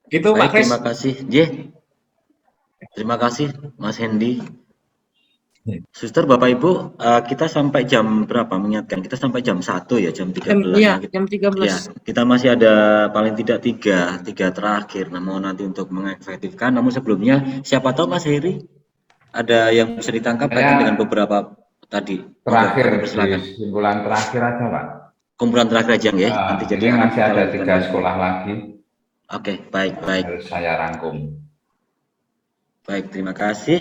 Gitu Pak Baik, Kris. terima kasih. Terima kasih Mas Hendy. Suster, Bapak Ibu, kita sampai jam berapa mengingatkan? Kita sampai jam 1 ya, jam 13. Iya, Nah, jam 13. ya, kita masih ada paling tidak tiga terakhir. Namun nanti untuk mengefektifkan, namun sebelumnya, siapa tahu Mas Heri ada yang bisa ditangkap kaitan dengan beberapa tadi. Monggo, Terakhir, kami di persilakan. kesimpulan terakhir aja Pak. Kumpulan terakhir aja ya. Nanti jadi Ini masih kita ada lanjutkan 3 lagi. sekolah lagi. Oke, baik. Harus saya rangkum. Baik, terima kasih.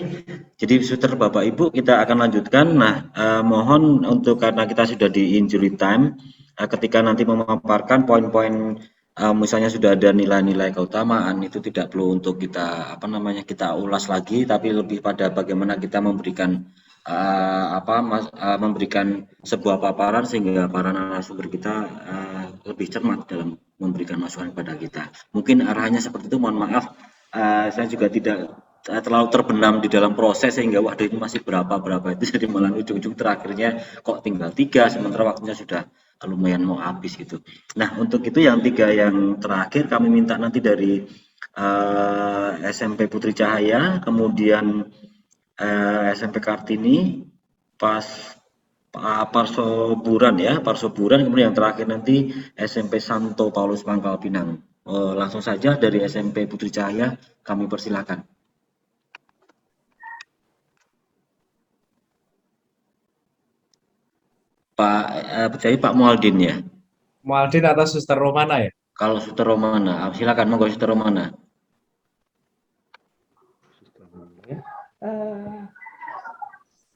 Jadi suster Bapak Ibu, kita akan lanjutkan. Nah, mohon untuk karena kita sudah di injury time, ketika nanti memaparkan poin-poin, misalnya sudah ada nilai-nilai keutamaan, itu tidak perlu untuk kita kita ulas lagi, tapi lebih pada bagaimana kita memberikan memberikan sebuah paparan sehingga para narasumber kita lebih cermat dalam memberikan masukan kepada kita. Mungkin arahnya seperti itu. Mohon maaf, saya juga tidak terlalu terbenam di dalam proses sehingga waduh ini masih berapa itu, jadi malah ujung-ujung terakhirnya kok tinggal 3 sementara waktunya sudah lumayan mau habis gitu. Nah, untuk itu yang 3 yang terakhir kami minta nanti dari SMP Putri Cahaya, kemudian SMP Kartini, Parsoburan ya, Parsoburan, kemudian yang terakhir nanti SMP Santo Paulus Pangkal Pinang. Langsung saja dari SMP Putri Cahaya kami persilakan. Jadi Pak Mualdin ya. Mualdin atau Suster Romana ya? Kalau Suster Romana, silakan monggo Suster Romana.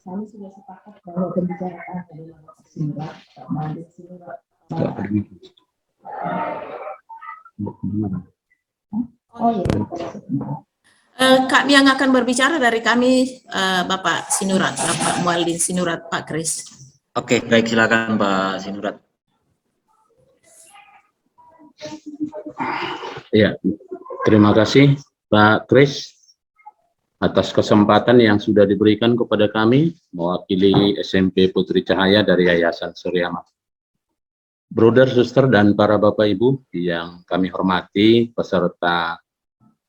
Kami sudah sepakat bahwa pembicaraan dari Sinurat, Pak Mualdin Sinurat. Oh iya. Kami yang akan berbicara dari kami, Bapak Sinurat, Bapak Mualdin Sinurat, Pak Kris. Oke, baik, silakan Pak Sinurat. Ya, terima kasih Pak Kris atas kesempatan yang sudah diberikan kepada kami mewakili SMP Putri Cahaya dari Yayasan Surya Mas. Brother, suster, dan para Bapak Ibu yang kami hormati, peserta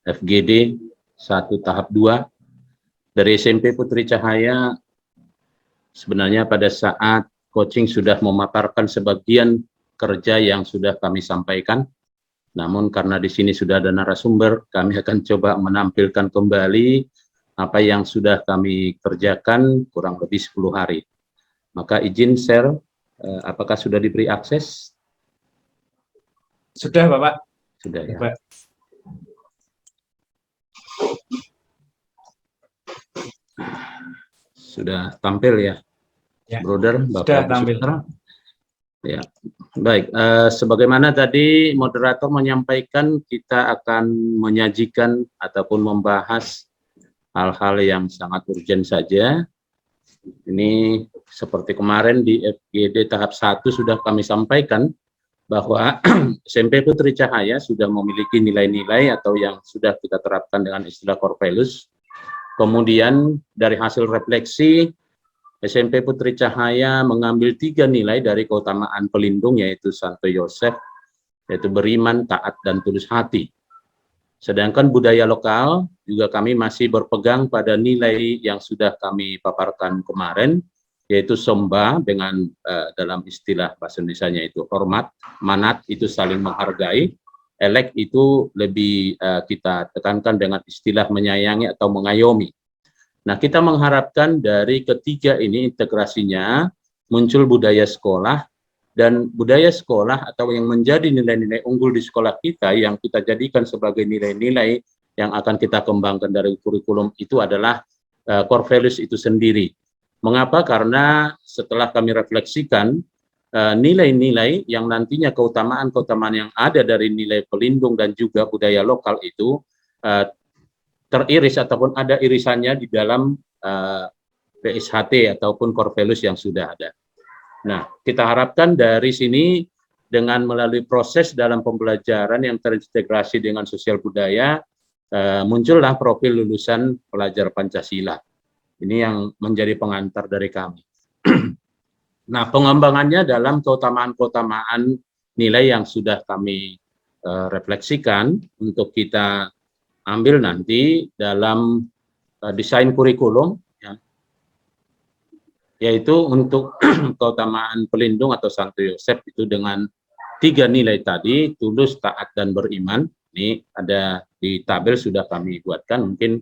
FGD 1 tahap 2 dari SMP Putri Cahaya. Sebenarnya pada saat coaching sudah memaparkan sebagian kerja yang sudah kami sampaikan. Namun karena di sini sudah ada narasumber, kami akan coba menampilkan kembali apa yang sudah kami kerjakan kurang lebih 10 hari. Maka izin share, apakah sudah diberi akses? Sudah Bapak. Sudah ya. Bapak. Sudah tampil ya, ya. Brother, Bapak sudah tampil. Ya, baik. Sebagaimana tadi moderator menyampaikan, kita akan menyajikan ataupun membahas hal-hal yang sangat urgent saja. Ini seperti kemarin di FGD tahap 1 sudah kami sampaikan bahwa SMP Putri Cahaya sudah memiliki nilai-nilai atau yang sudah kita terapkan dengan istilah core values. Kemudian dari hasil refleksi, SMP Putri Cahaya mengambil 3 nilai dari keutamaan pelindung, yaitu Santo Yosef, yaitu beriman, taat, dan tulus hati. Sedangkan budaya lokal juga kami masih berpegang pada nilai yang sudah kami paparkan kemarin, yaitu somba dengan dalam istilah bahasa Indonesianya itu hormat, manat itu saling menghargai, elek itu lebih kita tekankan dengan istilah menyayangi atau mengayomi. Nah, kita mengharapkan dari ketiga ini integrasinya muncul budaya sekolah, dan budaya sekolah atau yang menjadi nilai-nilai unggul di sekolah kita yang kita jadikan sebagai nilai-nilai yang akan kita kembangkan dari kurikulum itu adalah core values itu sendiri. Mengapa? Karena setelah kami refleksikan nilai-nilai yang nantinya keutamaan-keutamaan yang ada dari nilai pelindung dan juga budaya lokal itu teriris ataupun ada irisannya di dalam PSHT ataupun core values yang sudah ada. Nah, kita harapkan dari sini dengan melalui proses dalam pembelajaran yang terintegrasi dengan sosial budaya, muncullah profil lulusan pelajar Pancasila. Ini yang menjadi pengantar dari kami. Nah, pengembangannya dalam keutamaan-keutamaan nilai yang sudah kami refleksikan untuk kita ambil nanti dalam desain kurikulum, ya, yaitu untuk keutamaan pelindung atau Santo Yosef itu dengan 3 nilai tadi, tulus, taat, dan beriman. Ini ada di tabel sudah kami buatkan, mungkin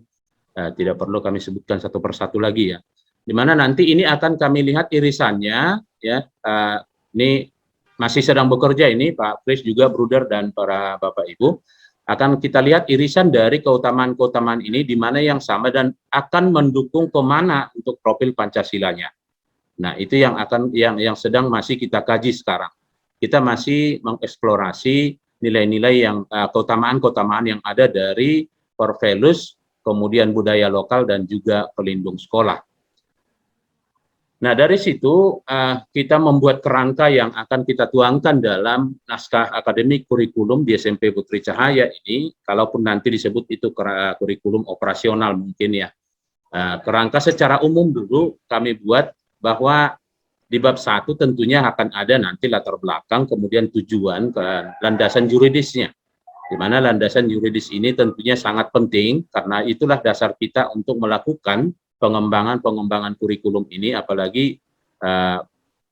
tidak perlu kami sebutkan satu persatu lagi ya. Di mana nanti ini akan kami lihat irisannya, ya. Ini masih sedang bekerja ini Pak Kris juga, Bruder, dan para Bapak Ibu. Akan kita lihat irisan dari keutamaan-keutamaan ini di mana yang sama dan akan mendukung kemana untuk profil Pancasilanya. Nah, itu yang sedang masih kita kaji sekarang. Kita masih mengeksplorasi nilai-nilai yang keutamaan-keutamaan yang ada dari Pervelus, kemudian budaya lokal dan juga pelindung sekolah. Nah, dari situ kita membuat kerangka yang akan kita tuangkan dalam naskah akademik kurikulum di SMP Putri Cahaya ini, kalaupun nanti disebut itu kurikulum operasional mungkin ya. Kerangka secara umum dulu kami buat bahwa di bab 1 tentunya akan ada nanti latar belakang, kemudian tujuan, ke landasan yuridisnya. Di mana landasan yuridis ini tentunya sangat penting, karena itulah dasar kita untuk melakukan pengembangan kurikulum ini, apalagi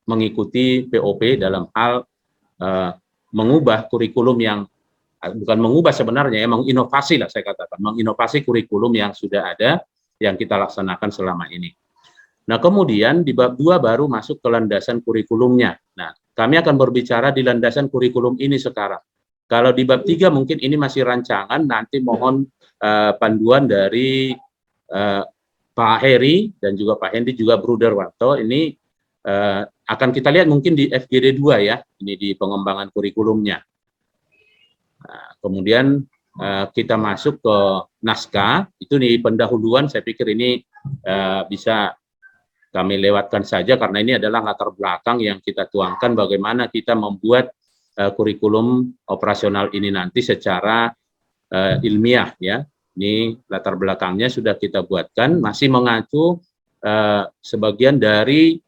mengikuti POP dalam hal mengubah kurikulum yang, bukan mengubah sebenarnya, ya, menginovasi lah saya katakan, menginovasi kurikulum yang sudah ada, yang kita laksanakan selama ini. Nah, kemudian di bab 2 baru masuk ke landasan kurikulumnya. Nah, kami akan berbicara di landasan kurikulum ini sekarang. Kalau di bab 3 mungkin ini masih rancangan, nanti mohon panduan dari Pak Heri dan juga Pak Hendi juga Bruder Warto. Ini akan kita lihat mungkin di FGD 2 ya, ini di pengembangan kurikulumnya. Nah, kemudian kita masuk ke naskah, itu di pendahuluan, saya pikir ini bisa kami lewatkan saja karena ini adalah latar belakang yang kita tuangkan bagaimana kita membuat kurikulum operasional ini nanti secara ilmiah ya. Ini latar belakangnya sudah kita buatkan, masih mengacu sebagian dari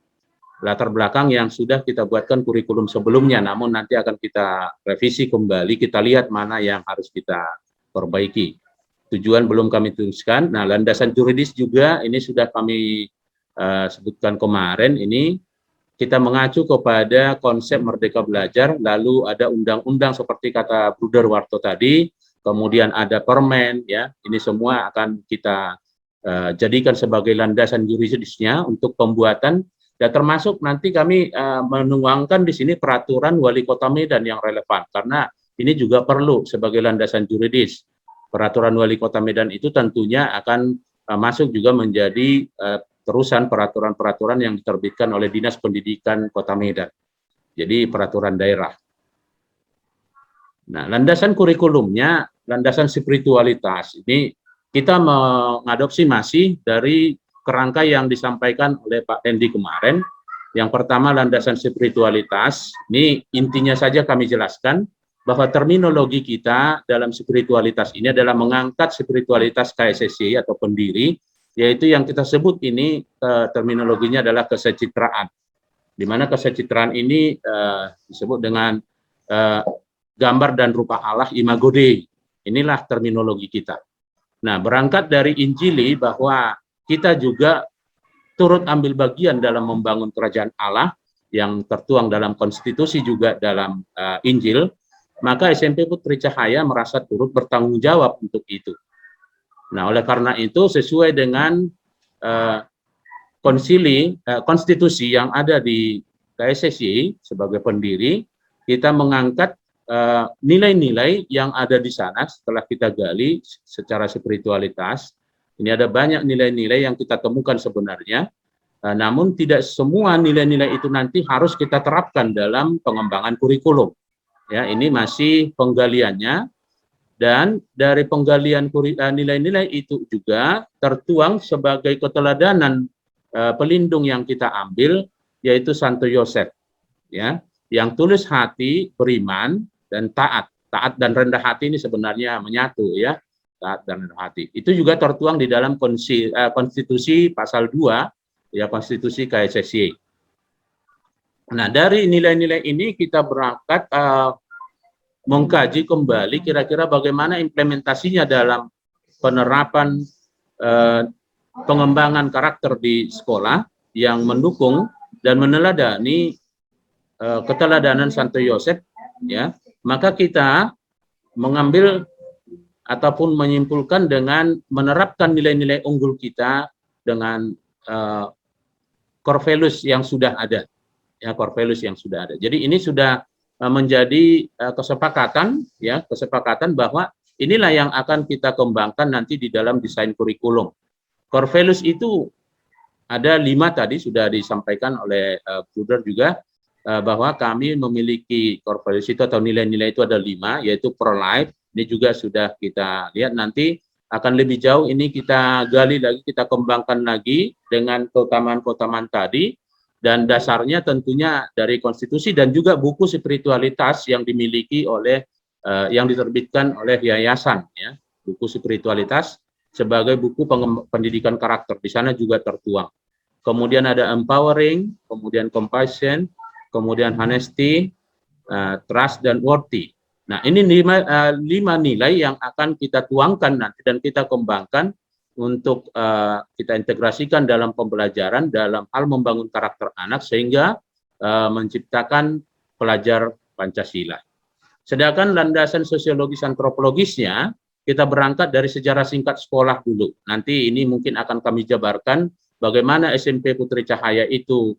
latar belakang yang sudah kita buatkan kurikulum sebelumnya, namun nanti akan kita revisi kembali, kita lihat mana yang harus kita perbaiki. Tujuan belum kami tuliskan. Nah, landasan juridis juga ini sudah kami sebutkan kemarin, ini kita mengacu kepada konsep Merdeka Belajar, lalu ada undang-undang seperti kata Bruder Warto tadi, kemudian ada permen, ya, ini semua akan kita jadikan sebagai landasan juridisnya untuk pembuatan, dan termasuk nanti kami menuangkan di sini peraturan Wali Kota Medan yang relevan, karena ini juga perlu sebagai landasan juridis. Peraturan Wali Kota Medan itu tentunya akan masuk juga menjadi terusan peraturan-peraturan yang diterbitkan oleh Dinas Pendidikan Kota Medan. Jadi peraturan daerah. Nah, landasan kurikulumnya, landasan spiritualitas ini kita mengadopsi masih dari kerangka yang disampaikan oleh Pak Hendi kemarin. Yang pertama, landasan spiritualitas, ini intinya saja kami jelaskan bahwa terminologi kita dalam spiritualitas ini adalah mengangkat spiritualitas KSSI atau pendiri, yaitu yang kita sebut ini terminologinya adalah kesecitraan, di mana kesecitraan ini disebut dengan gambar dan rupa Allah, imago Dei. Inilah terminologi kita. Nah, berangkat dari Injili bahwa kita juga turut ambil bagian dalam membangun kerajaan Allah yang tertuang dalam konstitusi juga dalam Injil, maka SMP Putri Cahaya merasa turut bertanggung jawab untuk itu. Nah, oleh karena itu sesuai dengan konstitusi yang ada di KSSI sebagai pendiri, kita mengangkat nilai-nilai yang ada di sana setelah kita gali secara spiritualitas. Ini ada banyak nilai-nilai yang kita temukan sebenarnya, namun tidak semua nilai-nilai itu nanti harus kita terapkan dalam pengembangan kurikulum. Ya, ini masih penggaliannya. Dan dari penggalian nilai-nilai itu juga tertuang sebagai keteladanan pelindung yang kita ambil, yaitu Santo Yosef, ya, yang tulus hati, beriman, dan taat. Taat dan rendah hati ini sebenarnya menyatu, ya, taat dan rendah hati. Itu juga tertuang di dalam konstitusi pasal 2, ya, konstitusi KSSI. Nah, dari nilai-nilai ini kita berangkat mengkaji kembali kira-kira bagaimana implementasinya dalam penerapan pengembangan karakter di sekolah yang mendukung dan meneladani keteladanan Santo Yosef, ya, maka kita mengambil ataupun menyimpulkan dengan menerapkan nilai-nilai unggul kita dengan core values yang sudah ada, ya, core values yang sudah ada. Jadi ini sudah menjadi kesepakatan, ya, kesepakatan bahwa inilah yang akan kita kembangkan nanti di dalam desain kurikulum. Core values itu ada 5 tadi sudah disampaikan oleh Bruder juga, bahwa kami memiliki core values itu atau nilai-nilai itu ada 5, yaitu pro-life. Ini juga sudah kita lihat, nanti akan lebih jauh ini kita gali lagi, kita kembangkan lagi dengan keutamaan-keutamaan tadi, dan dasarnya tentunya dari konstitusi dan juga buku spiritualitas yang dimiliki oleh yang diterbitkan oleh yayasan, ya, buku spiritualitas sebagai buku pendidikan karakter, di sana juga tertuang. Kemudian ada empowering, kemudian compassion, kemudian honesty, trust, dan worthy. Nah, ini 5 nilai yang akan kita tuangkan nanti dan kita kembangkan untuk kita integrasikan dalam pembelajaran dalam hal membangun karakter anak sehingga menciptakan pelajar Pancasila. Sedangkan landasan sosiologis antropologisnya kita berangkat dari sejarah singkat sekolah dulu. Nanti ini mungkin akan kami jabarkan bagaimana SMP Putri Cahaya itu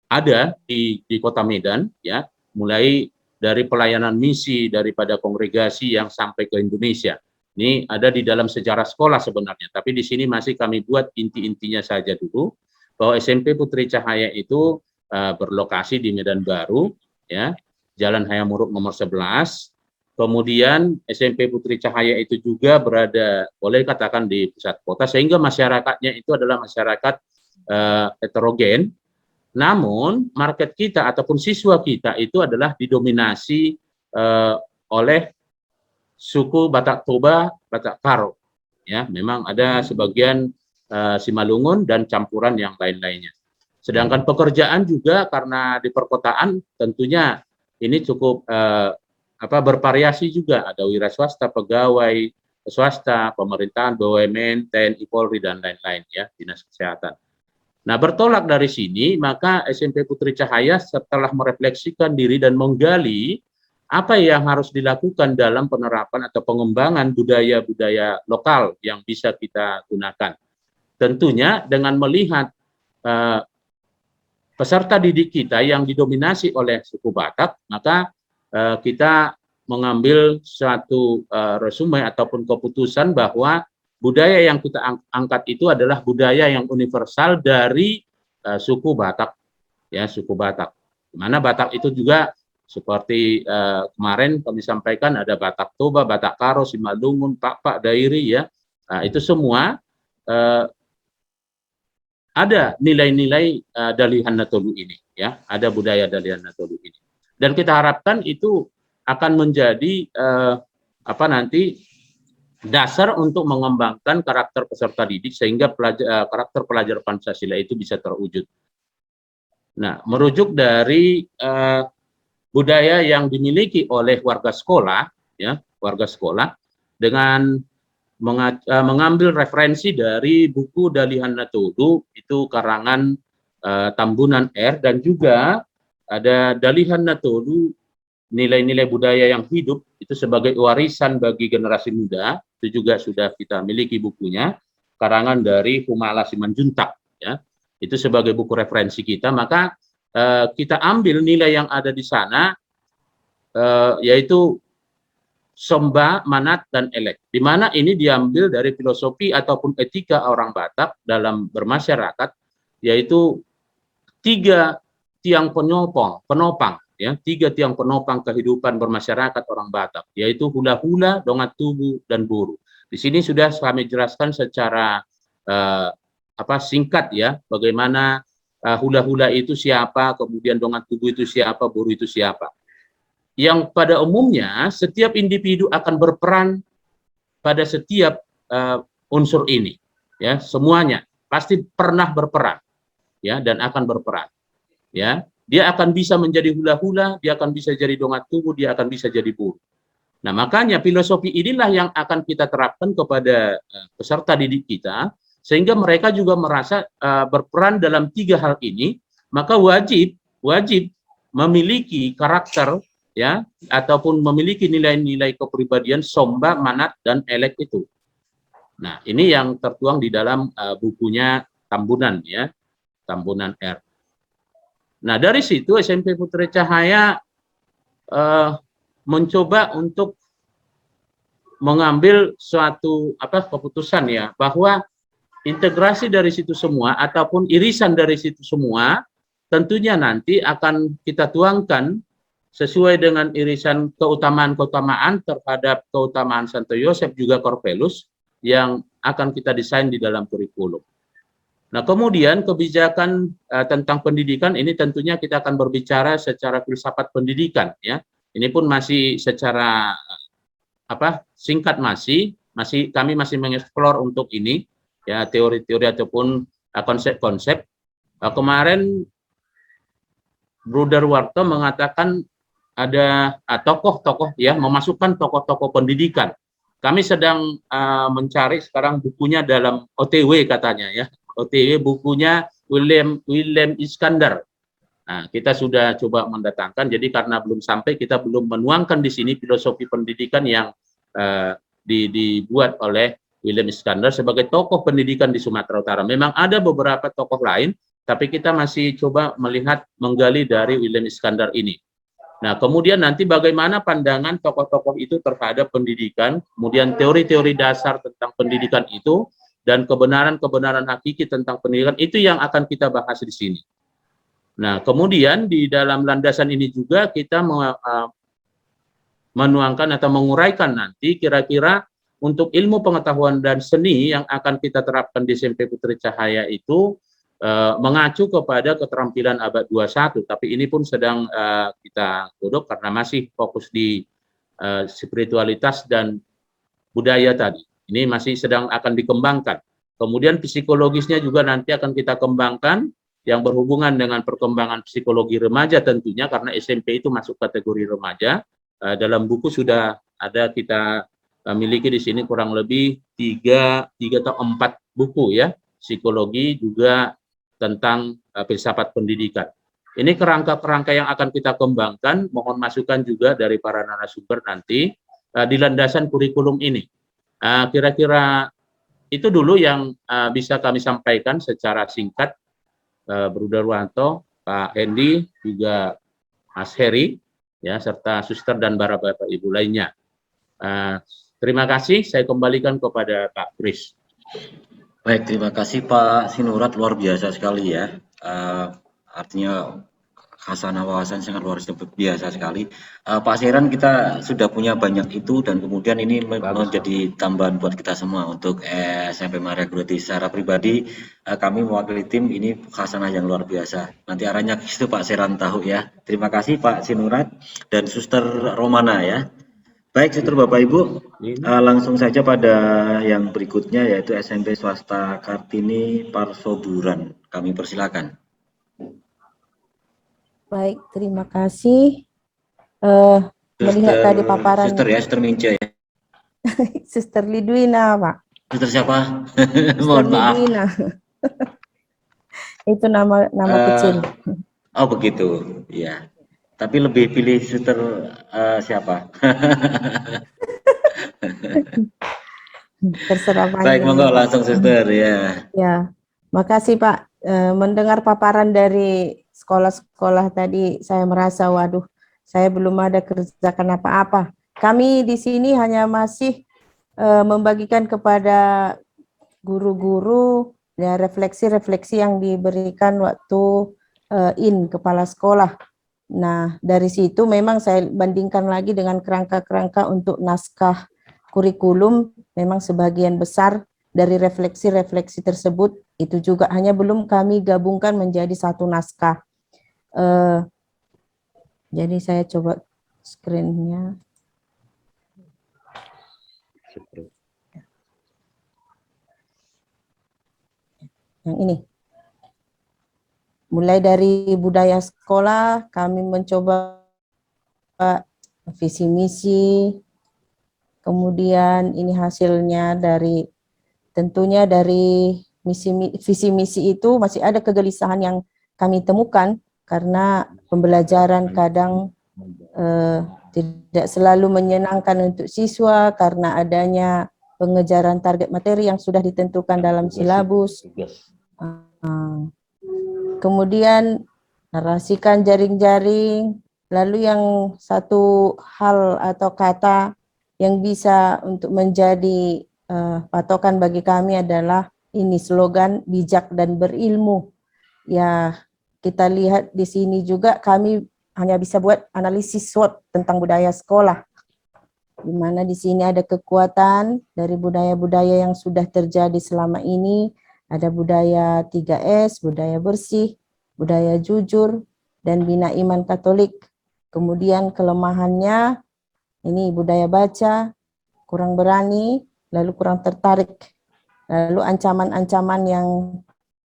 ada di Kota Medan, ya, mulai dari pelayanan misi daripada kongregasi yang sampai ke Indonesia. Ini ada di dalam sejarah sekolah sebenarnya, tapi di sini masih kami buat inti-intinya saja dulu, bahwa SMP Putri Cahaya itu berlokasi di Medan Baru, ya, Jalan Hayamuruk nomor 11. Kemudian SMP Putri Cahaya itu juga berada, boleh katakan, di pusat kota, sehingga masyarakatnya itu adalah masyarakat heterogen. Namun market kita ataupun siswa kita itu adalah didominasi oleh suku Batak Toba, Batak Karo. Ya, memang ada sebagian Simalungun dan campuran yang lain-lainnya. Sedangkan pekerjaan juga karena di perkotaan tentunya ini cukup bervariasi juga. Ada wira swasta, pegawai swasta, pemerintahan, BUMN, TNI, Polri, dan lain-lain, ya, dinas kesehatan. Nah, bertolak dari sini, maka SMP Putri Cahaya setelah merefleksikan diri dan menggali apa yang harus dilakukan dalam penerapan atau pengembangan budaya-budaya lokal yang bisa kita gunakan. Tentunya dengan melihat peserta didik kita yang didominasi oleh suku Batak, maka kita mengambil suatu resume ataupun keputusan bahwa budaya yang kita angkat itu adalah budaya yang universal dari suku Batak, ya, suku Batak. Di mana Batak itu juga seperti kemarin kami sampaikan ada Batak Toba, Batak Karo, Simalungun, Pak, Dairi, ya. Nah, itu semua ada nilai-nilai Dalihan Natolu ini, ya, ada budaya Dalihan Natolu ini. Dan kita harapkan itu akan menjadi nanti dasar untuk mengembangkan karakter peserta didik sehingga karakter pelajar Pancasila itu bisa terwujud. Nah, merujuk dari budaya yang dimiliki oleh warga sekolah, ya, warga sekolah, dengan mengambil referensi dari buku Dalihan Natolu, itu karangan Tambunan R, dan juga ada Dalihan Natolu, nilai-nilai budaya yang hidup, itu sebagai warisan bagi generasi muda, itu juga sudah kita miliki bukunya, karangan dari Humala Simanjuntak, ya, itu sebagai buku referensi kita. Maka kita ambil nilai yang ada di sana, yaitu Somba, Manat, dan Elek, di mana ini diambil dari filosofi ataupun etika orang Batak dalam bermasyarakat, yaitu 3 tiang penopang, ya, 3 tiang penopang kehidupan bermasyarakat orang Batak, yaitu hula-hula, dongat tubuh, dan buru. Di sini sudah kami jelaskan secara singkat, ya, bagaimana hula-hula itu siapa, kemudian dongat tubuh itu siapa, buru itu siapa. Yang pada umumnya setiap individu akan berperan pada setiap unsur ini, ya, semuanya pasti pernah berperan, ya, dan akan berperan, ya. dia akan bisa menjadi hula-hula, dia akan bisa jadi dongat tubuh, dia akan bisa jadi burung. Nah, makanya filosofi inilah yang akan kita terapkan kepada peserta didik kita, sehingga mereka juga merasa berperan dalam 3 hal ini, maka wajib memiliki karakter, ya, ataupun memiliki nilai-nilai kepribadian Somba, Manat, dan Elek itu. Nah, ini yang tertuang di dalam bukunya Tambunan, ya, Tambunan R. Nah, dari situ SMP Putri Cahaya mencoba untuk mengambil suatu keputusan, ya, bahwa integrasi dari situ semua ataupun irisan dari situ semua tentunya nanti akan kita tuangkan sesuai dengan irisan keutamaan-keutamaan terhadap keutamaan Santo Yosef juga Corpelus yang akan kita desain di dalam kurikulum. Nah, kemudian kebijakan tentang pendidikan ini tentunya kita akan berbicara secara filsafat pendidikan, ya. Ini pun masih secara singkat, kami masih mengeksplor untuk ini, ya, teori-teori ataupun konsep-konsep. Kemarin Bruder Warto mengatakan ada tokoh-tokoh, ya, memasukkan tokoh-tokoh pendidikan. Kami sedang mencari sekarang bukunya dalam OTW katanya, ya. OTW bukunya William Iskandar. Nah, kita sudah coba mendatangkan, jadi karena belum sampai, kita belum menuangkan di sini filosofi pendidikan yang dibuat oleh William Iskandar sebagai tokoh pendidikan di Sumatera Utara. Memang ada beberapa tokoh lain, tapi kita masih coba melihat, menggali dari William Iskandar ini. Nah, kemudian nanti bagaimana pandangan tokoh-tokoh itu terhadap pendidikan, kemudian teori-teori dasar tentang pendidikan itu, dan kebenaran-kebenaran hakiki tentang pendidikan, itu yang akan kita bahas di sini. Nah, kemudian di dalam landasan ini juga kita menuangkan atau menguraikan nanti kira-kira untuk ilmu pengetahuan dan seni yang akan kita terapkan di SMP Putri Cahaya itu mengacu kepada keterampilan abad 21, tapi ini pun sedang kita godok karena masih fokus di spiritualitas dan budaya tadi. Ini masih sedang akan dikembangkan. Kemudian psikologisnya juga nanti akan kita kembangkan yang berhubungan dengan perkembangan psikologi remaja tentunya, karena SMP itu masuk kategori remaja. Dalam buku sudah ada, kita miliki di sini kurang lebih 3 atau 4 buku, ya, psikologi juga tentang filsafat pendidikan. Ini kerangka-kerangka yang akan kita kembangkan, mohon masukan juga dari para narasumber nanti di landasan kurikulum ini. Kira-kira itu dulu yang bisa kami sampaikan secara singkat, Bruder Wanto, Pak Hendy, juga Mas Heri, ya, serta suster dan para bapak ibu lainnya. Terima kasih, saya kembalikan kepada Pak Kris. Baik, terima kasih Pak Sinurat, luar biasa sekali, ya. Artinya khasanah wawasan sangat luar biasa sekali. Pak Seran, kita sudah punya banyak itu, dan kemudian ini menjadi tambahan buat kita semua untuk SMP Maria Groti. Secara pribadi kami mewakili tim, ini khasanah yang luar biasa. Nanti arahnya ke situ Pak Seran tahu, ya. Terima kasih Pak Sinurat dan Suster Romana, ya. Baik, Suster Bapak Ibu, langsung saja pada yang berikutnya, yaitu SMP Swasta Kartini Parsoburan. Kami persilakan. Baik, terima kasih. Melihat tadi paparan Suster, ya, Suster Minja, ya. Suster Lidwina, Pak. Suster siapa? Suster Mohon maaf. Lidwina. Itu nama kecil. Oh, begitu, ya. Tapi lebih pilih Suster siapa? Terserah Baik, panjang, monggo Pak. langsung Suster, ya. Ya, makasih Pak. Mendengar paparan dari sekolah-sekolah tadi, saya merasa, waduh, saya belum ada kerjakan apa-apa. Kami di sini hanya masih membagikan kepada guru-guru, ya, refleksi-refleksi yang diberikan waktu kepala sekolah. Nah, dari situ memang saya bandingkan lagi dengan kerangka-kerangka untuk naskah kurikulum, memang sebagian besar dari refleksi-refleksi tersebut itu juga hanya belum kami gabungkan menjadi satu naskah. Jadi saya coba screen-nya. Yang ini. Mulai dari budaya sekolah, kami mencoba visi misi, kemudian ini hasilnya dari tentunya dari visi misi itu masih ada kegelisahan yang kami temukan karena pembelajaran kadang tidak selalu menyenangkan untuk siswa karena adanya pengejaran target materi yang sudah ditentukan dalam silabus. Kemudian narasikan jaring-jaring, lalu yang satu hal atau kata yang bisa untuk menjadi patokan bagi kami adalah ini slogan bijak dan berilmu. Ya, kita lihat di sini juga kami hanya bisa buat analisis SWOT tentang budaya sekolah, di mana di sini ada kekuatan dari budaya-budaya yang sudah terjadi selama ini. Ada budaya 3S, budaya bersih, budaya jujur, dan bina iman Katolik. Kemudian kelemahannya, ini budaya baca, kurang berani, lalu kurang tertarik. Lalu ancaman-ancaman yang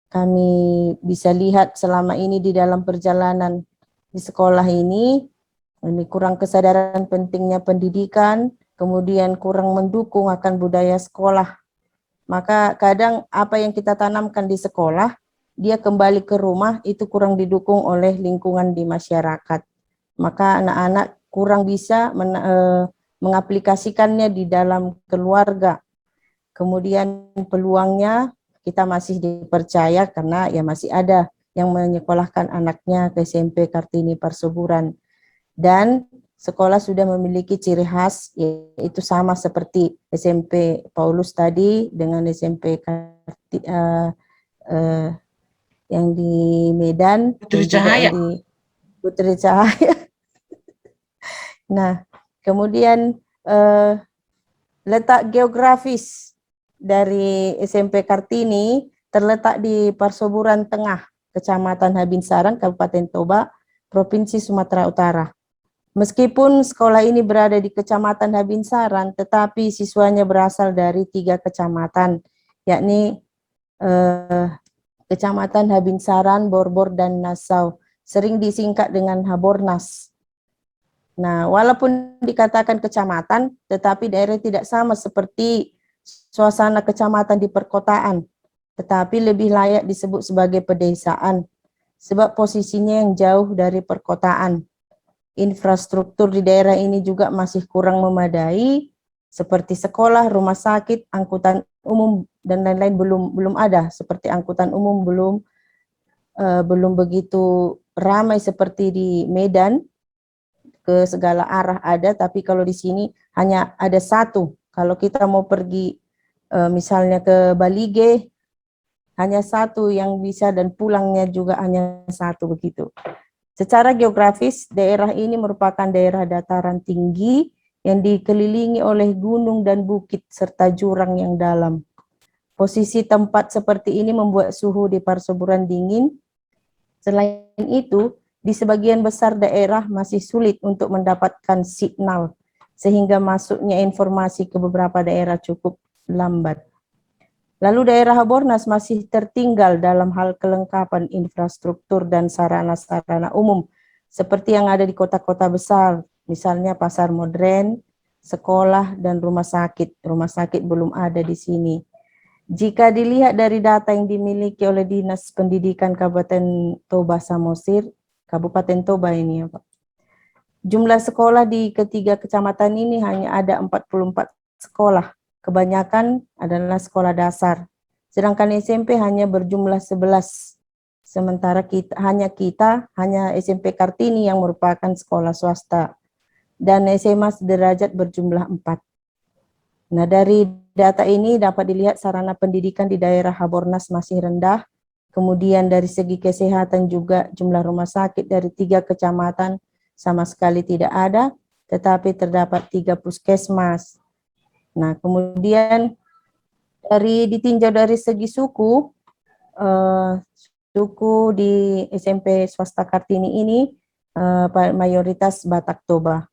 kami bisa lihat selama ini di dalam perjalanan di sekolah ini kurang kesadaran pentingnya pendidikan, kemudian kurang mendukung akan budaya sekolah. Maka kadang apa yang kita tanamkan di sekolah, dia kembali ke rumah itu kurang didukung oleh lingkungan di masyarakat. Maka anak-anak kurang bisa mengaplikasikannya di dalam keluarga. Kemudian peluangnya kita masih dipercaya karena ya masih ada yang menyekolahkan anaknya ke SMP Kartini Parsuburan. Dan sekolah sudah memiliki ciri khas, yaitu sama seperti SMP Paulus tadi dengan SMP yang di Medan, Putri Cahaya. di Putri Cahaya. Nah, kemudian letak geografis dari SMP Kartini terletak di Parsuburan Tengah, Kecamatan Habinsaran, Kabupaten Toba, Provinsi Sumatera Utara. Meskipun sekolah ini berada di Kecamatan Habinsaran, tetapi siswanya berasal dari 3 kecamatan, yakni Kecamatan Habinsaran, Borbor, dan Nasau. Sering disingkat dengan Habornas. Nah, walaupun dikatakan kecamatan, tetapi daerah tidak sama seperti suasana kecamatan di perkotaan, tetapi lebih layak disebut sebagai pedesaan, sebab posisinya yang jauh dari perkotaan. Infrastruktur di daerah ini juga masih kurang memadai, seperti sekolah, rumah sakit, angkutan umum, dan lain-lain belum ada. Seperti angkutan umum belum begitu ramai seperti di Medan, ke segala arah ada, tapi kalau di sini hanya ada satu. Kalau kita mau pergi misalnya ke Balige, hanya satu yang bisa dan pulangnya juga hanya satu begitu. Secara geografis, daerah ini merupakan daerah dataran tinggi yang dikelilingi oleh gunung dan bukit serta jurang yang dalam. Posisi tempat seperti ini membuat suhu di Parsuburan dingin. Selain itu, di sebagian besar daerah masih sulit untuk mendapatkan signal, sehingga masuknya informasi ke beberapa daerah cukup lambat. Lalu daerah Habornas masih tertinggal dalam hal kelengkapan infrastruktur dan sarana-sarana umum, seperti yang ada di kota-kota besar, misalnya pasar modern, sekolah, dan rumah sakit. Rumah sakit belum ada di sini. Jika dilihat dari data yang dimiliki oleh Dinas Pendidikan Kabupaten Toba Samosir, Kabupaten Toba ini ya Pak, jumlah sekolah di ketiga kecamatan ini hanya ada 44 sekolah. Kebanyakan adalah sekolah dasar. Sedangkan SMP hanya berjumlah 11. Sementara hanya SMP Kartini yang merupakan sekolah swasta. Dan SMA sederajat berjumlah 4. Nah, dari data ini dapat dilihat sarana pendidikan di daerah Habornas masih rendah. Kemudian dari segi kesehatan juga jumlah rumah sakit dari 3 kecamatan sama sekali tidak ada, tetapi terdapat 3 puskesmas. Nah, kemudian ditinjau dari segi suku, suku di SMP swasta Kartini ini mayoritas Batak Toba.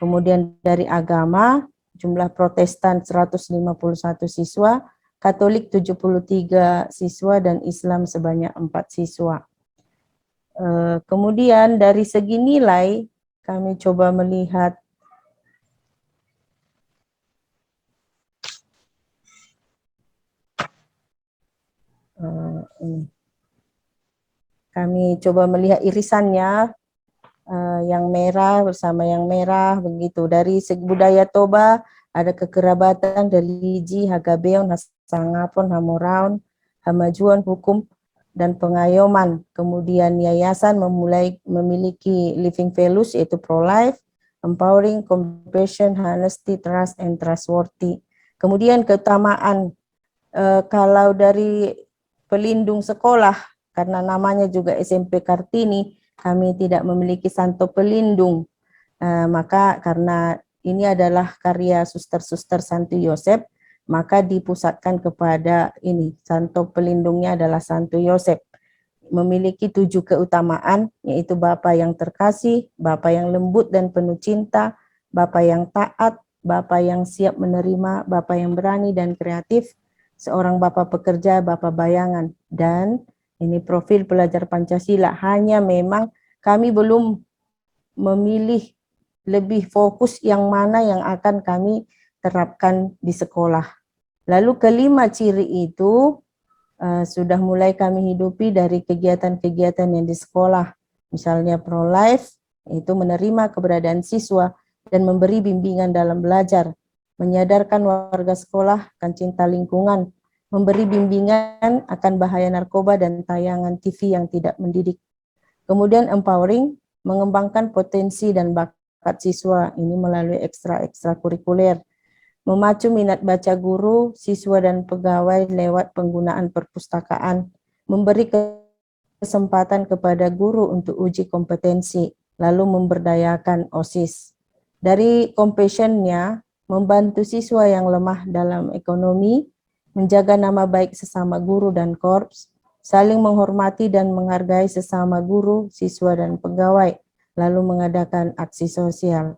Kemudian dari agama, jumlah Protestan 151 siswa, Katolik 73 siswa, dan Islam sebanyak 4 siswa. Kemudian dari segi nilai, kami coba melihat ini. Kami coba melihat irisannya, yang merah bersama yang merah, begitu. Dari segi budaya Toba, ada kekerabatan, religi, Hagabeon, Hasangapon, Hamoraon, Hamajuan, hukum, dan pengayoman. Kemudian yayasan memiliki living values, yaitu pro-life, empowering, compassion, honesty, trust, and trustworthy. Kemudian keutamaan, kalau dari pelindung sekolah, karena namanya juga SMP Kartini, kami tidak memiliki santo pelindung. Maka karena ini adalah karya suster-suster Santo Yosep, maka dipusatkan kepada ini, santo pelindungnya adalah Santo Yosep. Memiliki 7 keutamaan, yaitu Bapa yang terkasih, Bapa yang lembut dan penuh cinta, Bapa yang taat, Bapa yang siap menerima, Bapa yang berani dan kreatif, seorang Bapa pekerja, Bapa bayangan. Dan ini profil pelajar Pancasila, hanya memang kami belum memilih lebih fokus yang mana yang akan kami terapkan di sekolah. Lalu kelima ciri itu sudah mulai kami hidupi dari kegiatan-kegiatan yang di sekolah. Misalnya pro-life, itu menerima keberadaan siswa dan memberi bimbingan dalam belajar, menyadarkan warga sekolah akan cinta lingkungan, memberi bimbingan akan bahaya narkoba dan tayangan TV yang tidak mendidik. Kemudian empowering, mengembangkan potensi dan bakat siswa, ini melalui ekstra kurikuler. Memacu minat baca guru, siswa dan pegawai lewat penggunaan perpustakaan, memberi kesempatan kepada guru untuk uji kompetensi, lalu memberdayakan OSIS. Dari compassion-nya, membantu siswa yang lemah dalam ekonomi, menjaga nama baik sesama guru dan korps, saling menghormati dan menghargai sesama guru, siswa, dan pegawai, lalu mengadakan aksi sosial.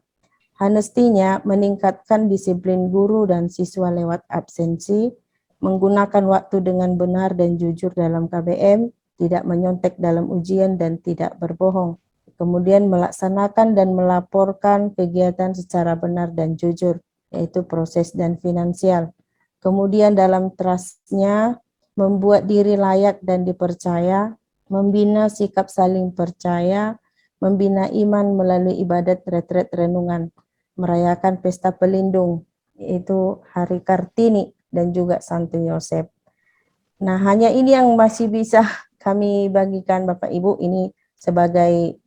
Honesty-nya meningkatkan disiplin guru dan siswa lewat absensi, menggunakan waktu dengan benar dan jujur dalam KBM, tidak menyontek dalam ujian dan tidak berbohong. Kemudian melaksanakan dan melaporkan kegiatan secara benar dan jujur, yaitu proses dan finansial. Kemudian dalam trust-nya, membuat diri layak dan dipercaya, membina sikap saling percaya, membina iman melalui ibadat retret renungan, merayakan pesta pelindung, yaitu Hari Kartini dan juga Santo Yosep. Nah, hanya ini yang masih bisa kami bagikan Bapak Ibu, ini sebagai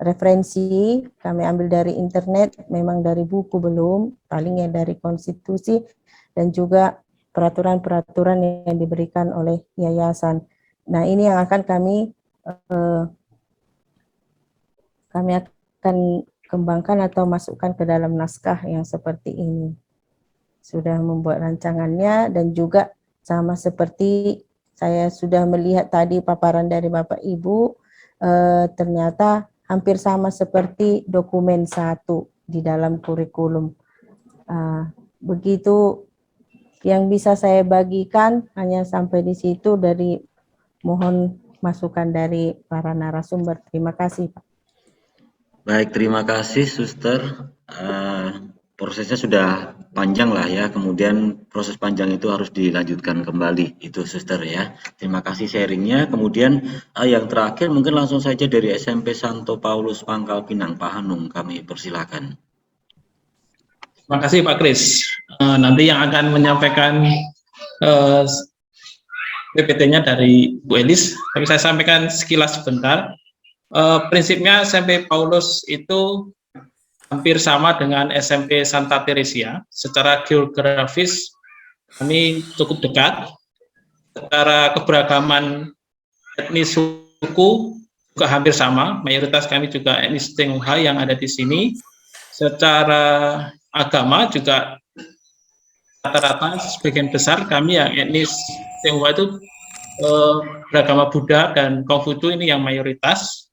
referensi, kami ambil dari internet, memang dari buku belum, palingnya dari konstitusi, dan juga peraturan-peraturan yang diberikan oleh yayasan. Nah, ini yang akan kami akan kembangkan atau masukkan ke dalam naskah yang seperti ini. Sudah membuat rancangannya dan juga sama seperti saya sudah melihat tadi paparan dari Bapak Ibu, ternyata hampir sama seperti dokumen 1 di dalam kurikulum. Begitu yang bisa saya bagikan, hanya sampai di situ. Dari mohon masukan dari para narasumber. Terima kasih, Pak. Baik, terima kasih Suster. Prosesnya sudah panjang lah ya, kemudian proses panjang itu harus dilanjutkan kembali, itu Suster ya. Terima kasih sharingnya. Kemudian yang terakhir mungkin langsung saja dari SMP Santo Paulus Pangkal Pinang, Pak Hanung, kami persilakan. Terima kasih Pak Kris. Nanti yang akan menyampaikan PPT-nya dari Bu Elis, tapi saya sampaikan sekilas sebentar. Prinsipnya SMP Paulus itu hampir sama dengan SMP Santa Teresia. Secara geografis kami cukup dekat. Secara keberagaman etnis suku juga hampir sama. Mayoritas kami juga etnis Tionghoa yang ada di sini. Secara agama juga rata-rata sebagian besar kami yang etnis Tionghoa itu beragama Buddha dan Konghucu ini yang mayoritas.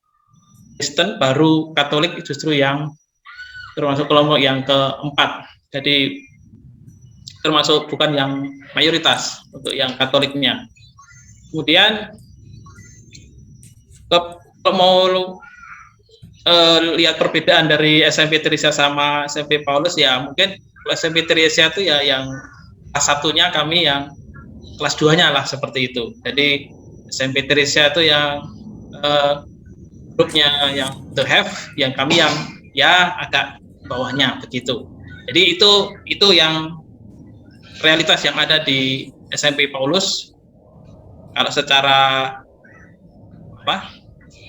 Kristen, baru Katolik justru yang termasuk kelompok yang keempat. Jadi termasuk bukan yang mayoritas untuk yang Katoliknya. Kemudian Kalau mau lihat perbedaan dari SMP Teresia sama SMP Paulus, ya mungkin SMP Teresia itu ya yang kelas satunya, kami yang kelas 2-nya lah, seperti itu. Jadi SMP Teresia itu yang grupnya yang the have, yang kami yang ya agak bawahnya begitu. Jadi itu yang realitas yang ada di SMP Paulus. Kalau secara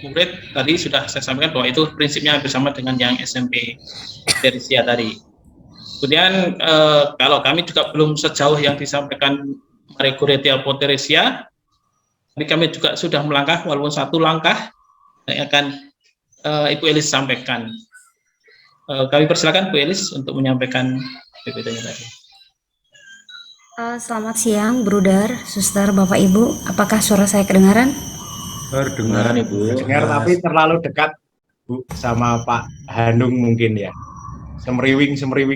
murid tadi sudah saya sampaikan bahwa itu prinsipnya hampir sama dengan yang SMP Teresia tadi. Kemudian kalau kami juga belum sejauh yang disampaikan Maria Goretti Alpo Teresia, tapi kami juga sudah melangkah walaupun satu langkah yang akan Ibu Elis sampaikan. Kami persilakan Bu Elis untuk menyampaikan PPT-nya tadi. Selamat siang, Bruder, Suster, Bapak, Ibu. Apakah suara saya kedengaran? Kedengaran Ibu. Dengar tapi terlalu dekat Bu sama Pak Hanung mungkin ya. Semriwing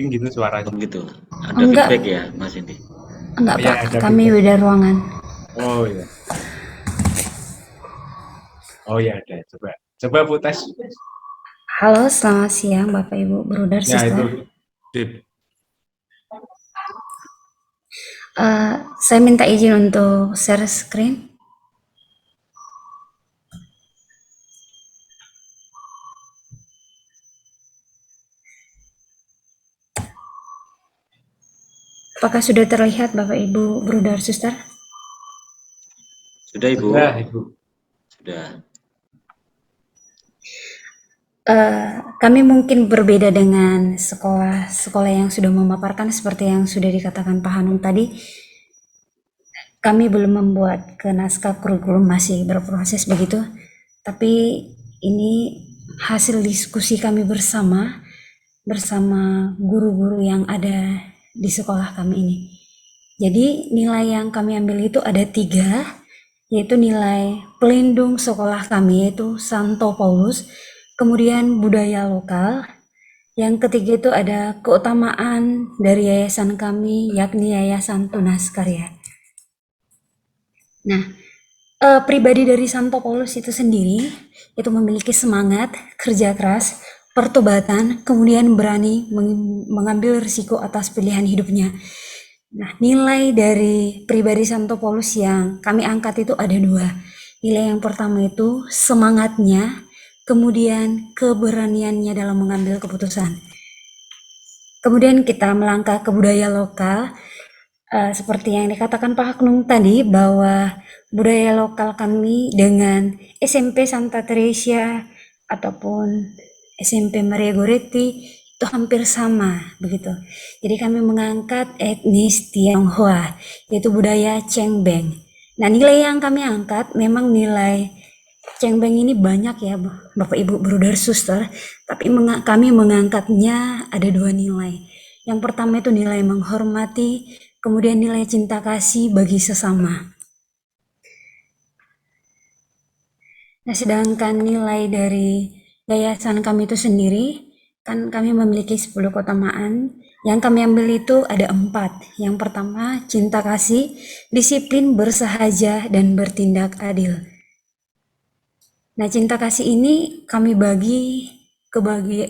gitu suaranya. Begitu. Ada Enggak. feedback ya, Mas Indi? Enggak, Ya, Pak. ada Kami feedback. beda ruangan. Oh iya. Oh ya ada. Coba Bu tes. Halo, selamat siang, Bapak, Ibu, Bruder, Ya itu. Suster. Dip. Saya minta izin untuk share screen. Apakah sudah terlihat, Bapak, Ibu, Bruder, Suster? Sudah Ibu? Sudah Ibu. Sudah. Kami mungkin berbeda dengan sekolah yang sudah memaparkan seperti yang sudah dikatakan Pak Hanung tadi. Kami belum membuat ke naskah kurikulum, masih berproses begitu. Tapi ini hasil diskusi kami bersama guru-guru yang ada di sekolah kami ini. Jadi nilai yang kami ambil itu ada 3, yaitu nilai pelindung sekolah kami yaitu Santo Paulus, kemudian budaya lokal, yang ketiga itu ada keutamaan dari yayasan kami yakni Yayasan Tunas Karya. Nah, pribadi dari Santo Paulus itu sendiri itu memiliki semangat, kerja keras, pertobatan, kemudian berani mengambil risiko atas pilihan hidupnya. Nah, nilai dari pribadi Santo Paulus yang kami angkat itu ada 2. Nilai yang pertama itu semangatnya, kemudian keberaniannya dalam mengambil keputusan. Kemudian kita melangkah ke budaya lokal, seperti yang dikatakan Pak Hanung tadi, bahwa budaya lokal kami dengan SMP Santa Teresia ataupun SMP Maria Goretti itu hampir sama begitu. Jadi kami mengangkat etnis Tionghoa, yaitu budaya Cengbeng. Nah, nilai yang kami angkat memang nilai Cengbeng ini banyak ya Bapak Ibu Bruder Suster, tapi kami mengangkatnya ada 2 nilai. Yang pertama itu nilai menghormati, kemudian nilai cinta kasih bagi sesama. Nah, sedangkan nilai dari yayasan kami itu sendiri, kan kami memiliki 10 keutamaan. Yang kami ambil itu ada 4. Yang pertama, cinta kasih, disiplin, bersahaja, dan bertindak adil. Nah, cinta kasih ini kami bagi ke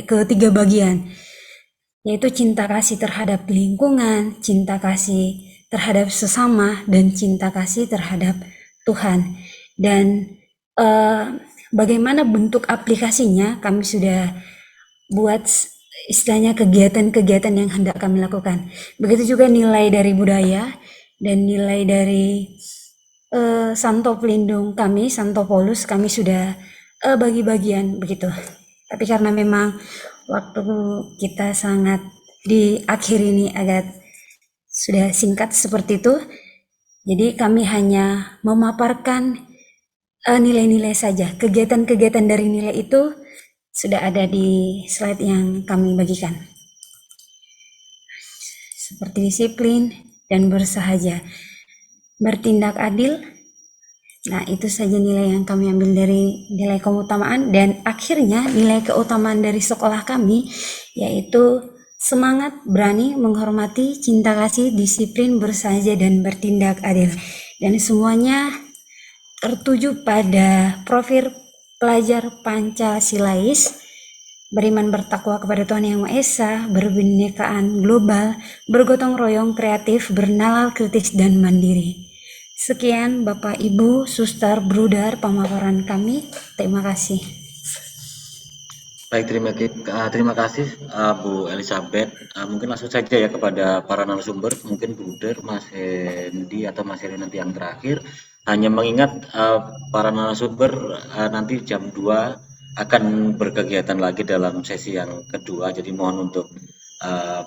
3 bagian, yaitu cinta kasih terhadap lingkungan, cinta kasih terhadap sesama, dan cinta kasih terhadap Tuhan. Dan bagaimana bentuk aplikasinya kami sudah buat istilahnya kegiatan-kegiatan yang hendak kami lakukan. Begitu juga nilai dari budaya dan nilai dari Santo Pelindung kami, Santo Paulus, kami sudah bagi bagian begitu. Tapi karena memang waktu kita sangat di akhir ini agak sudah singkat seperti itu, jadi kami hanya memaparkan nilai-nilai saja. Kegiatan-kegiatan dari nilai itu sudah ada di slide yang kami bagikan. Seperti disiplin dan bersahaja, bertindak adil. Nah, itu saja nilai yang kami ambil dari nilai keutamaan. Dan akhirnya nilai keutamaan dari sekolah kami yaitu semangat, berani, menghormati, cinta kasih, disiplin, bersahaja, dan bertindak adil. Dan semuanya tertuju pada pelajar Pancasilais, beriman bertakwa kepada Tuhan Yang Maha Esa, berbinekaan global, bergotong royong kreatif, bernalar kritis dan mandiri. Sekian Bapak Ibu, Suster, Bruder, pemaparan kami. Terima kasih. Baik, terima kasih Bu Elizabeth. Mungkin langsung saja ya kepada para narasumber, mungkin Bruder, Mas Hendy atau Mas Heri nanti yang terakhir. Hanya mengingat para narasumber nanti jam 2 akan berkegiatan lagi dalam sesi yang kedua. Jadi mohon untuk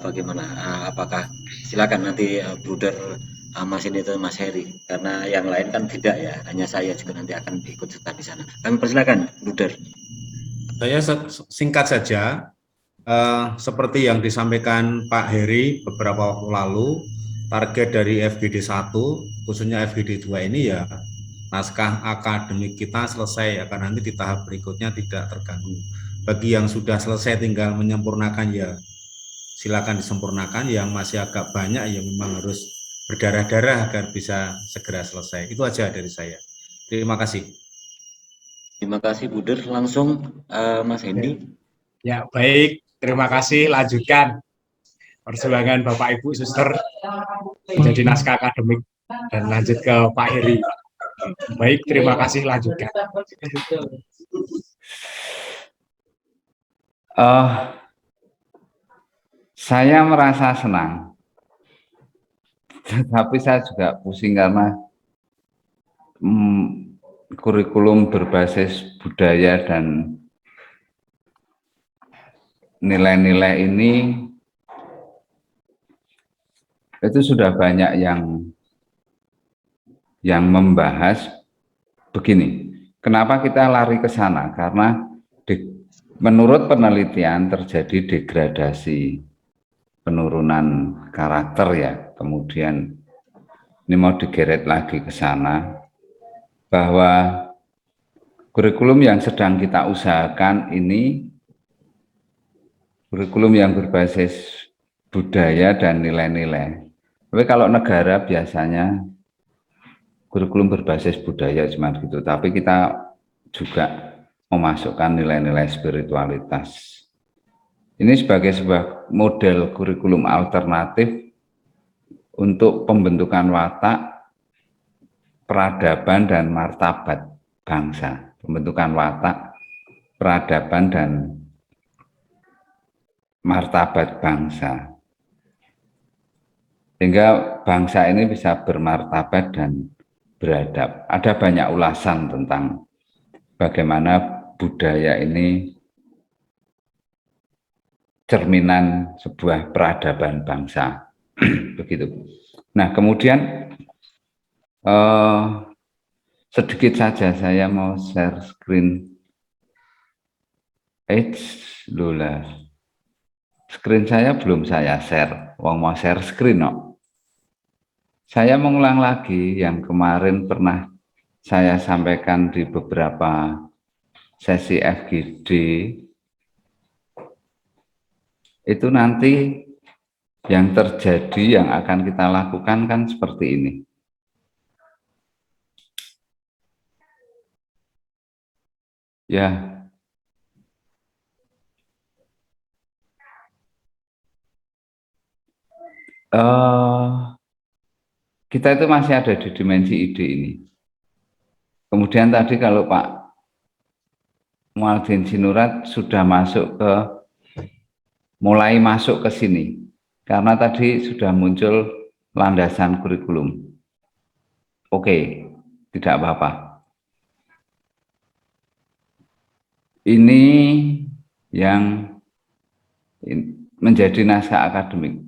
bagaimana, apakah silakan nanti Bruder, Mas Hendy atau Mas Heri, karena yang lain kan tidak ya, hanya saya juga nanti akan ikut serta di sana. Kami persilakan Bruder. Saya singkat saja, seperti yang disampaikan Pak Heri beberapa waktu lalu, target dari FGD 1, khususnya FGD 2 ini ya, naskah akademik kita selesai, akan nanti di tahap berikutnya tidak terganggu. Bagi yang sudah selesai tinggal menyempurnakan ya, silakan disempurnakan, yang masih agak banyak ya memang harus berdarah-darah agar bisa segera selesai. Itu aja dari saya. Terima kasih. Terima kasih Bruder. Langsung Mas Hendy. Ya, baik. Terima kasih. Lanjutkan perjuangan Bapak Ibu Suster menjadi naskah akademik dan lanjut ke Pak Heri. Baik, terima kasih. Lanjutkan. Saya merasa senang, tapi saya juga pusing karena kurikulum berbasis budaya dan nilai-nilai ini itu sudah banyak yang membahas begini. Kenapa kita lari ke sana? Karena menurut penelitian terjadi degradasi, penurunan karakter ya. Kemudian ini mau digeret lagi ke sana, bahwa kurikulum yang sedang kita usahakan ini kurikulum yang berbasis budaya dan nilai-nilai. Tapi kalau negara biasanya kurikulum berbasis budaya cuma gitu, tapi kita juga memasukkan nilai-nilai spiritualitas. Ini sebagai sebuah model kurikulum alternatif untuk pembentukan watak, peradaban dan martabat bangsa, pembentukan watak, peradaban dan martabat bangsa, sehingga bangsa ini bisa bermartabat dan beradab. Ada banyak ulasan tentang bagaimana budaya ini cerminan sebuah peradaban bangsa. Begitu. Nah, kemudian sedikit saja saya mau share screen. Lola. Screen saya belum saya share. Wong mau share screen no. Saya mengulang lagi yang kemarin pernah saya sampaikan di beberapa sesi FGD. Itu nanti yang terjadi, yang akan kita lakukan kan seperti ini. Ya, kita itu masih ada di dimensi ide ini. Kemudian tadi kalau Pak Mualdin Sinurat sudah mulai masuk ke sini, karena tadi sudah muncul landasan kurikulum. Oke, tidak apa-apa. Ini yang menjadi naskah akademik.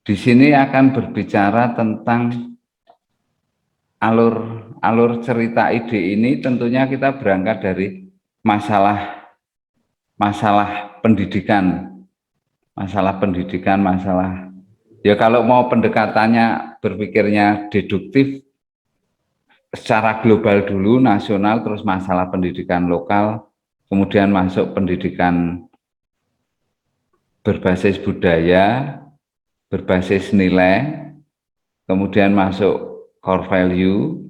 Di sini akan berbicara tentang alur cerita ide ini. Tentunya kita berangkat dari masalah pendidikan, ya kalau mau pendekatannya berpikirnya deduktif, secara global dulu, nasional, terus masalah pendidikan lokal, kemudian masuk pendidikan berbasis budaya, berbasis nilai, kemudian masuk core value,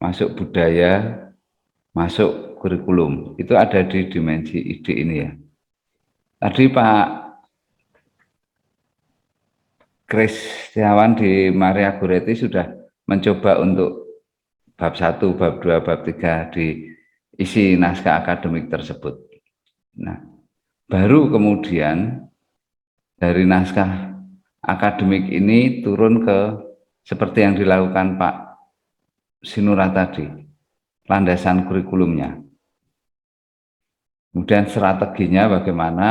masuk budaya, masuk kurikulum. Itu ada di dimensi ide ini ya. Tadi Pak Kristiawan di Maria Goretti sudah mencoba untuk bab 1, bab 2, bab 3 diisi naskah akademik tersebut. Nah, baru kemudian dari naskah akademik ini turun ke seperti yang dilakukan Pak Sinurat tadi, landasan kurikulumnya. Kemudian strateginya bagaimana,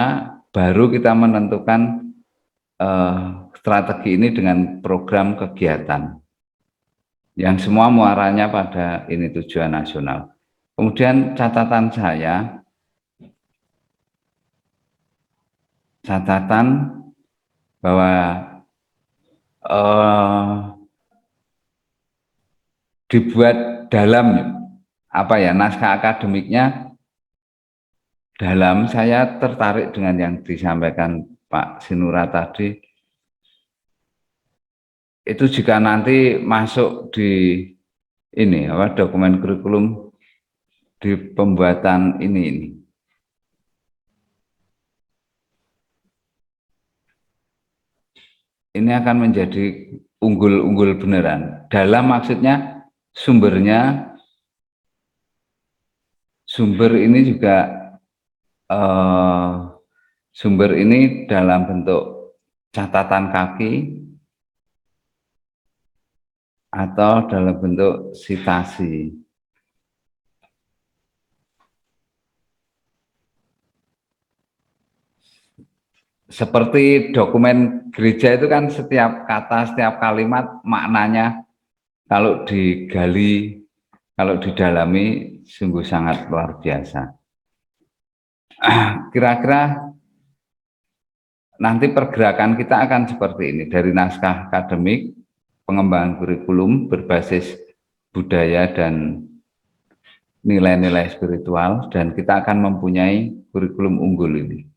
baru kita menentukan strategi ini dengan program kegiatan yang semua muaranya pada ini tujuan nasional. Kemudian catatan bahwa dibuat dalam naskah akademiknya dalam. Saya tertarik dengan yang disampaikan Pak Sinurat tadi, itu jika nanti masuk di ini dokumen kurikulum di pembuatan ini akan menjadi unggul beneran. Dalam maksudnya sumber ini juga sumber ini dalam bentuk catatan kaki atau dalam bentuk sitasi. Seperti dokumen gereja itu kan setiap kata, setiap kalimat maknanya kalau digali, kalau didalami sungguh sangat luar biasa. Kira-kira nanti pergerakan kita akan seperti ini, dari naskah akademik, pengembangan kurikulum berbasis budaya dan nilai-nilai spiritual, dan kita akan mempunyai kurikulum unggul ini.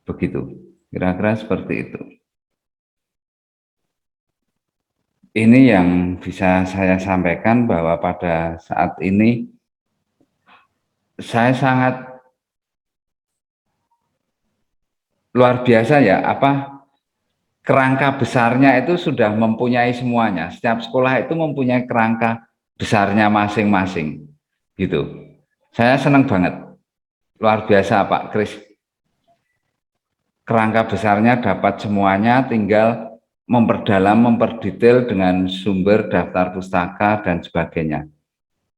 Begitu, kira-kira seperti itu. Ini yang bisa saya sampaikan, bahwa pada saat ini saya sangat luar biasa ya, kerangka besarnya itu sudah mempunyai semuanya. Setiap sekolah itu mempunyai kerangka besarnya masing-masing, gitu. Saya senang banget, luar biasa Pak Kris. Kerangka besarnya dapat semuanya, tinggal memperdalam, memperdetail dengan sumber, daftar pustaka dan sebagainya,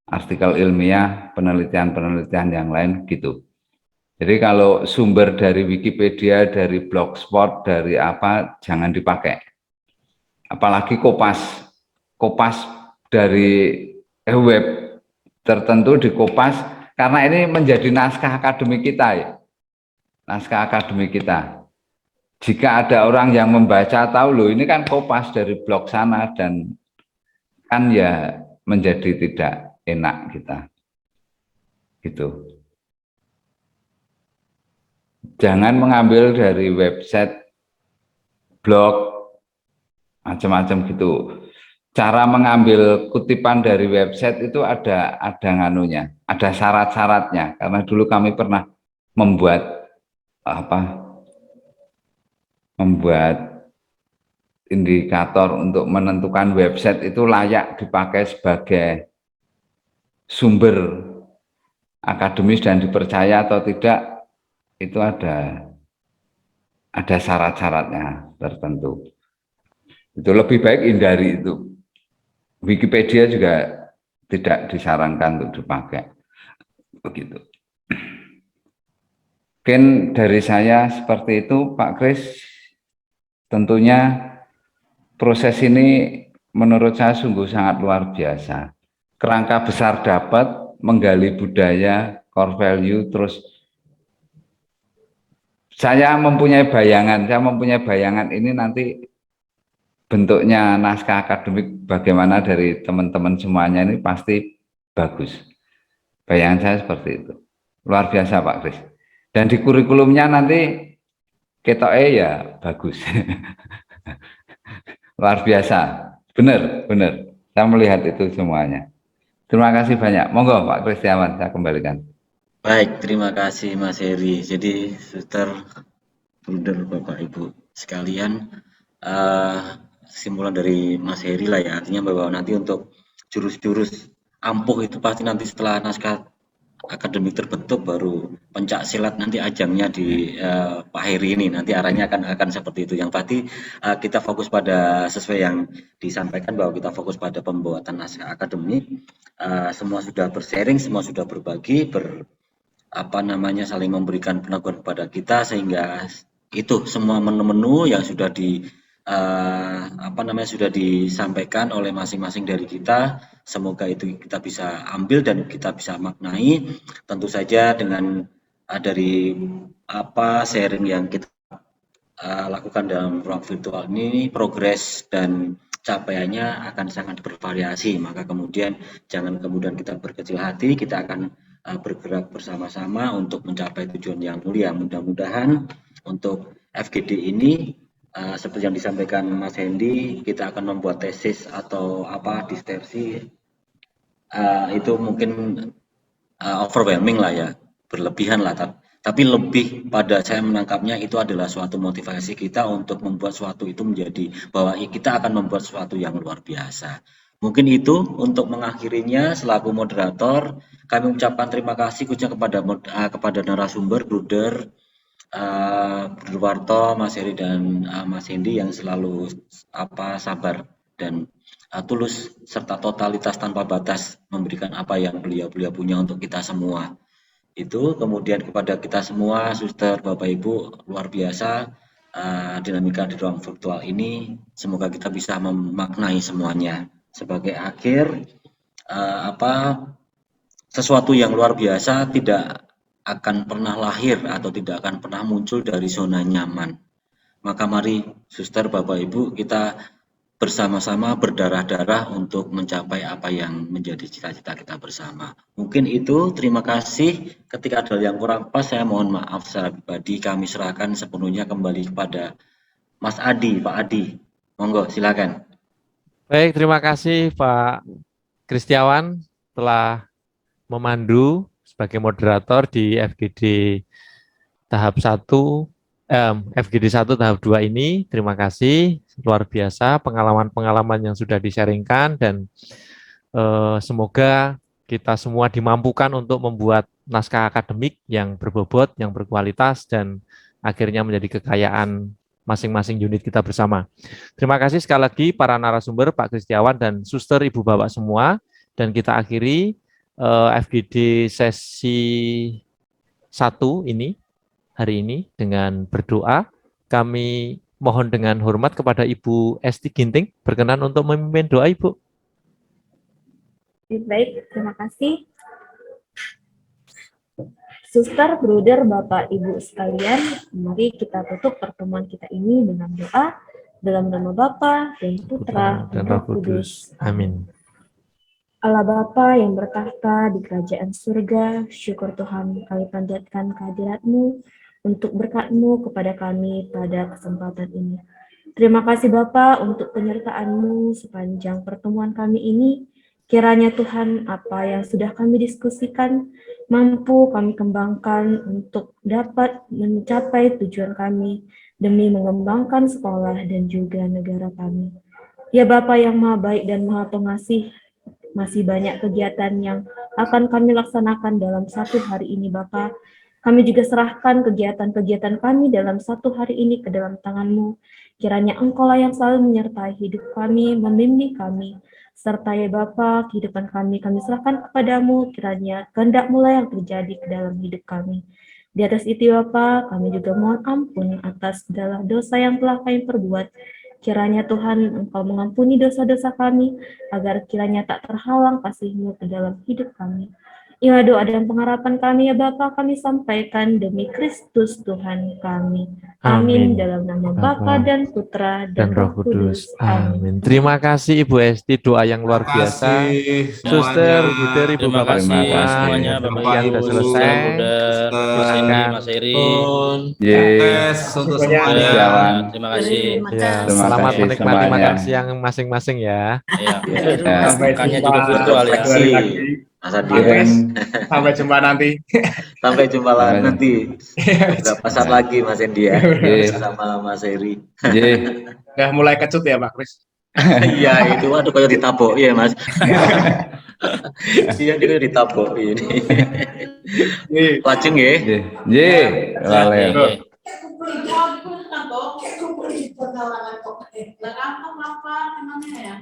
artikel ilmiah, penelitian-penelitian yang lain, gitu. Jadi kalau sumber dari Wikipedia, dari Blogspot, dari jangan dipakai. Apalagi kopas dari web tertentu dikopas, karena ini menjadi naskah akademik kita ya. Naskah akademik kita. Jika ada orang yang membaca tahu loh ini kan kopas dari blog sana, dan kan ya menjadi tidak enak kita. Gitu. Jangan mengambil dari website, blog, macam-macam gitu. Cara mengambil kutipan dari website itu ada nganunya, ada syarat-syaratnya. Karena dulu kami pernah membuat indikator untuk menentukan website itu layak dipakai sebagai sumber akademis dan dipercaya atau tidak. Itu ada syarat-syaratnya tertentu. Itu lebih baik hindari itu. Wikipedia juga tidak disarankan untuk dipakai. Begitu. Mungkin dari saya seperti itu, Pak Kris. Tentunya proses ini menurut saya sungguh sangat luar biasa. Kerangka besar dapat, menggali budaya, core value, terus saya mempunyai bayangan ini nanti bentuknya naskah akademik bagaimana dari teman-teman semuanya ini pasti bagus. Bayangan saya seperti itu. Luar biasa Pak Kris. Dan di kurikulumnya nanti ketoknya ya bagus. Luar biasa. Benar. Saya melihat itu semuanya. Terima kasih banyak. Monggo Pak Kristiawan, saya kembalikan. Baik, terima kasih Mas Heri. Jadi, Suster, Bruder, Bapak Ibu sekalian, kesimpulan dari Mas Heri lah ya, artinya bahwa nanti untuk jurus-jurus ampuh itu pasti nanti setelah naskah akademik terbentuk baru pencak silat nanti ajangnya di Pak Heri ini, nanti arahnya akan seperti itu. Yang pasti kita fokus pada sesuai yang disampaikan bahwa kita fokus pada pembuatan naskah akademik. Semua sudah bersharing, semua sudah berbagi, saling memberikan peneguhan kepada kita, sehingga itu semua menu-menu yang sudah sudah disampaikan oleh masing-masing dari kita, semoga itu kita bisa ambil dan kita bisa maknai. Tentu saja dengan dari sharing yang kita lakukan dalam ruang virtual ini, progres dan capaiannya akan sangat bervariasi. Maka kemudian jangan kemudian kita berkecil hati, kita akan bergerak bersama-sama untuk mencapai tujuan yang mulia. Mudah-mudahan untuk FGD ini seperti yang disampaikan Mas Hendy, kita akan membuat tesis atau disertasi itu mungkin overwhelming lah ya, berlebihan lah, tapi lebih pada saya menangkapnya itu adalah suatu motivasi kita untuk membuat suatu itu menjadi bahwa kita akan membuat sesuatu yang luar biasa. Mungkin itu untuk mengakhirinya. Selaku moderator, kami ucapkan terima kasih khususnya kepada narasumber Bruder Warto, Mas Heri dan Mas Hendy yang selalu sabar dan tulus serta totalitas tanpa batas memberikan apa yang beliau punya untuk kita semua. Itu kemudian kepada kita semua, Suster, Bapak Ibu, luar biasa dinamika di ruang virtual ini. Semoga kita bisa memaknai semuanya. Sebagai akhir, sesuatu yang luar biasa tidak akan pernah lahir atau tidak akan pernah muncul dari zona nyaman. Maka mari Suster, Bapak Ibu, kita bersama-sama berdarah-darah untuk mencapai apa yang menjadi cita-cita kita bersama. Mungkin itu, terima kasih. Ketika ada yang kurang pas, saya mohon maaf secara pribadi. Kami serahkan sepenuhnya kembali kepada Mas Adi, Pak Adi. Monggo, silakan. Baik, terima kasih Pak Kristiawan telah memandu sebagai moderator di FGD tahap 1, FGD 1 tahap 2 ini. Terima kasih, luar biasa pengalaman-pengalaman yang sudah di-sharingkan, dan semoga kita semua dimampukan untuk membuat naskah akademik yang berbobot, yang berkualitas, dan akhirnya menjadi kekayaan masing-masing unit kita bersama. Terima kasih sekali lagi para narasumber, Pak Kristiawan dan Suster, Ibu Bapak semua, dan kita akhiri FGD sesi 1 ini hari ini dengan berdoa. Kami mohon dengan hormat kepada Ibu Esti Ginting berkenan untuk memimpin doa, Ibu. Baik, terima kasih. Suster, Bruder, Bapak, Ibu sekalian, mari kita tutup pertemuan kita ini dengan doa dalam nama Bapa dan Putra dan Roh Kudus. Amin. Allah Bapa yang bertahta di kerajaan surga, syukur Tuhan kami panjatkan kehadirat-Mu untuk berkat-Mu kepada kami pada kesempatan ini. Terima kasih Bapa untuk penyertaan-Mu sepanjang pertemuan kami ini. Kiranya Tuhan apa yang sudah kami diskusikan mampu kami kembangkan untuk dapat mencapai tujuan kami demi mengembangkan sekolah dan juga negara kami. Ya Bapa yang Maha Baik dan Maha Pengasih, masih banyak kegiatan yang akan kami laksanakan dalam satu hari ini Bapa. Kami juga serahkan kegiatan-kegiatan kami dalam satu hari ini ke dalam tangan-Mu. Kiranya Engkau lah yang selalu menyertai hidup kami, membimbing kami. Serta ya Bapa, kehidupan kami serahkan kepadamu, kiranya kehendak-Mu lah yang terjadi ke dalam hidup kami. Di atas itu Bapa, kami juga mohon ampun atas segala dosa yang telah kami perbuat. Kiranya Tuhan Engkau mengampuni dosa-dosa kami, agar kiranya tak terhalang kasih-Mu ke dalam hidup kami. Inilah doa dan pengharapan kami ya Bapa, kami sampaikan demi Kristus Tuhan kami. Amin. Amin. Dalam nama Bapa Bapa dan Putra dan Roh Kudus. Amin. Terima kasih Ibu Esti, doa yang luar biasa. Suster, Bu Teri, Bu Terima Bapak kasih semua. semuanya, Bapak Demikian Ibu, sudah selesai. Bruder, Mas Hendy, Mas Eri. Tes untuk semuanya. Terima kasih. Ya, kasih. selamat kasih menikmati semuanya. makan siang masing-masing ya. Ya. Ya. Makannya juga virtual ya. Mas Adies. Sampai jumpa nanti. Sampai jumpa Sampai nanti. Beberapa saat lagi Mas Hendy ya. Bersama Mas Eri. Udah mulai kecut ya Pak Kris. Iya itu waduh kayak ditabok ya Mas. Iya dia ditabok ini. Lajeng ya. Nggih, wale. Apa namanya ya?